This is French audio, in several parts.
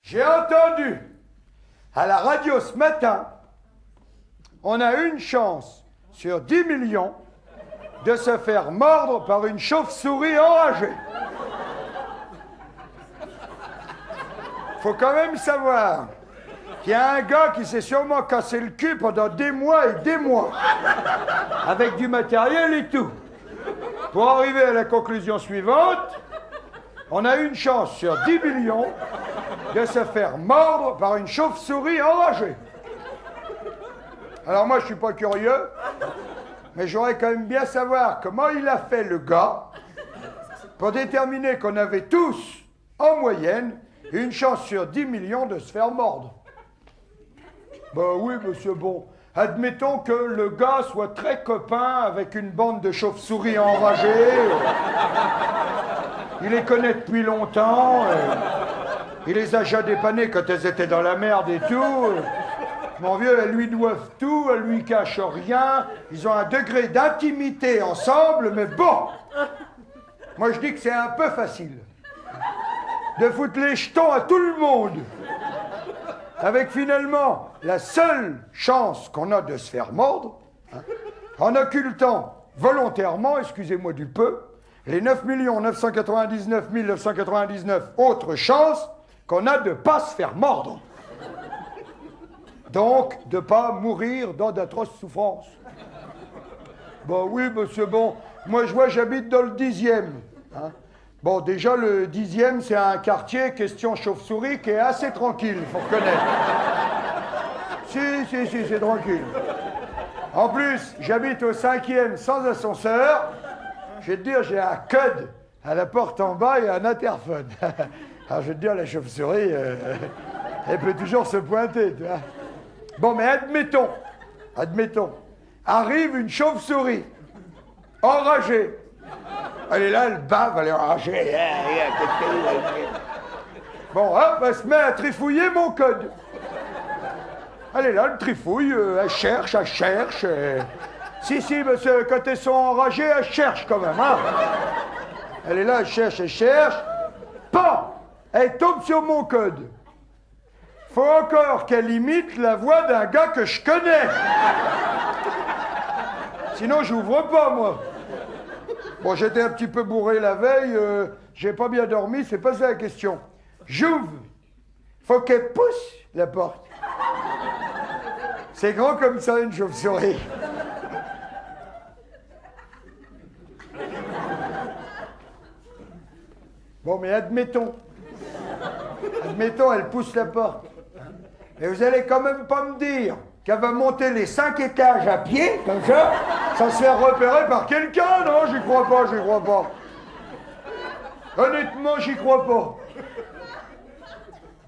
J'ai entendu à la radio ce matin, on a une chance sur 10 millions de se faire mordre par une chauve-souris enragée. Faut quand même savoir qu'il y a un gars qui s'est sûrement cassé le cul pendant des mois et des mois, avec du matériel et tout, pour arriver à la conclusion suivante. On a une chance sur 10 millions de se faire mordre par une chauve-souris enragée. Alors moi, je suis pas curieux, mais j'aurais quand même bien savoir comment il a fait le gars pour déterminer qu'on avait tous, en moyenne, une chance sur 10 millions de se faire mordre. Ben oui, monsieur, bon, admettons que le gars soit très copain avec une bande de chauves-souris enragées. Il les connaît depuis longtemps. Il les a déjà dépannées quand elles étaient dans la merde et tout. Mon vieux, elles lui doivent tout, elles lui cachent rien. Ils ont un degré d'intimité ensemble, mais bon. Moi, je dis que c'est un peu facile de foutre les jetons à tout le monde. Avec finalement la seule chance qu'on a de se faire mordre, en occultant volontairement, excusez-moi du peu, les 9 999 999 autres chances qu'on a de ne pas se faire mordre. Donc, de ne pas mourir dans d'atroces souffrances. Bon, oui, monsieur, bon, moi je vois, j'habite dans le 10e. Hein. Bon, déjà, le 10e, c'est un quartier, question chauve-souris, qui est assez tranquille, il faut reconnaître. Si, c'est tranquille. En plus, j'habite au 5e sans ascenseur. Je vais te dire, j'ai un code à la porte en bas et un interphone. Alors, je vais te dire, la chauve-souris, elle peut toujours se pointer, tu vois. Bon, mais admettons, arrive une chauve-souris, enragée. Elle est là, elle bave, elle est enragée. Bon, hop, elle se met à trifouiller mon code. Elle est là, elle trifouille, elle cherche. Si, monsieur, quand elles sont enragées, elle cherche quand même, hein. Elle est là, elle cherche. Pan! Elle tombe sur mon code. Faut encore qu'elle imite la voix d'un gars que je connais. Sinon, j'ouvre pas, moi. Bon, j'étais un petit peu bourré la veille, j'ai pas bien dormi, c'est pas ça la question. J'ouvre. Faut qu'elle pousse la porte. C'est grand comme ça, une chauve-souris. Bon, mais admettons, elle pousse la porte. Mais vous allez quand même pas me dire qu'elle va monter les 5 étages à pied, comme ça, sans se faire repérer par quelqu'un, non? J'y crois pas. Honnêtement, j'y crois pas. De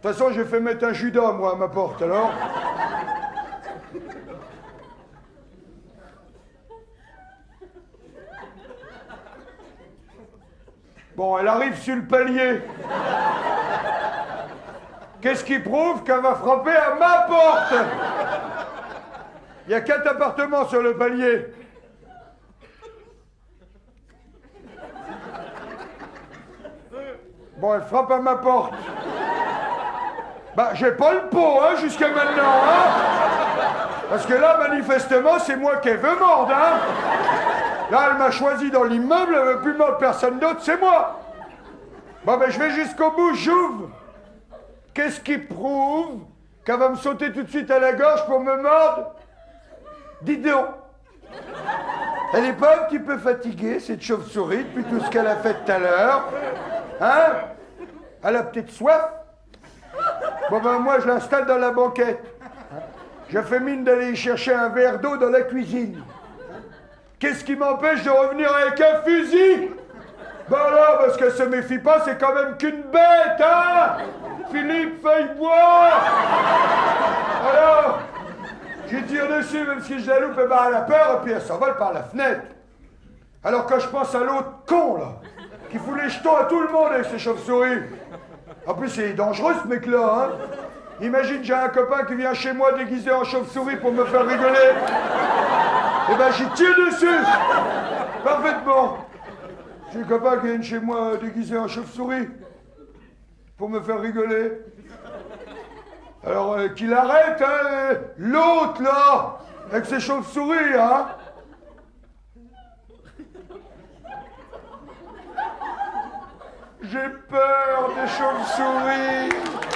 toute façon, j'ai fait mettre un judas, moi, à ma porte, alors. Bon, elle arrive sur le palier. Qu'est-ce qui prouve qu'elle va frapper à ma porte? Il y a 4 appartements sur le palier. Bon, elle frappe à ma porte. Bah, j'ai pas le pot, hein, jusqu'à maintenant, hein. Parce que là, manifestement, c'est moi qui veux mordre, hein. Là, elle m'a choisi dans l'immeuble, elle veut plus mordre personne d'autre, c'est moi. Bon, ben, je vais jusqu'au bout, j'ouvre. Qu'est-ce qui prouve qu'elle va me sauter tout de suite à la gorge pour me mordre? Dites donc. Elle n'est pas un petit peu fatiguée, cette chauve-souris, depuis tout ce qu'elle a fait tout à l'heure? Hein? Elle a peut-être soif? Bon, ben, moi, je l'installe dans la banquette. Je fais mine d'aller chercher un verre d'eau dans la cuisine. Qu'est-ce qui m'empêche de revenir avec un fusil? Ben là, parce qu'elle se méfie pas, c'est quand même qu'une bête, hein? Philippe Feuillebois! Alors, je tire dessus, même si je la loupe, ben elle a peur, et puis elle s'envole par la fenêtre. Alors quand je pense à l'autre con, là, qui fout les jetons à tout le monde avec ses chauves-souris. En plus, c'est dangereux, ce mec-là, hein? Imagine, j'ai un copain qui vient chez moi déguisé en chauve-souris pour me faire rigoler. Eh ben, j'y tire dessus! Parfaitement! J'ai un copain qui vient chez moi déguisé en chauve-souris. pour me faire rigoler. Alors, qu'il arrête, hein, l'autre, là, avec ses chauves-souris, hein. J'ai peur des chauves-souris.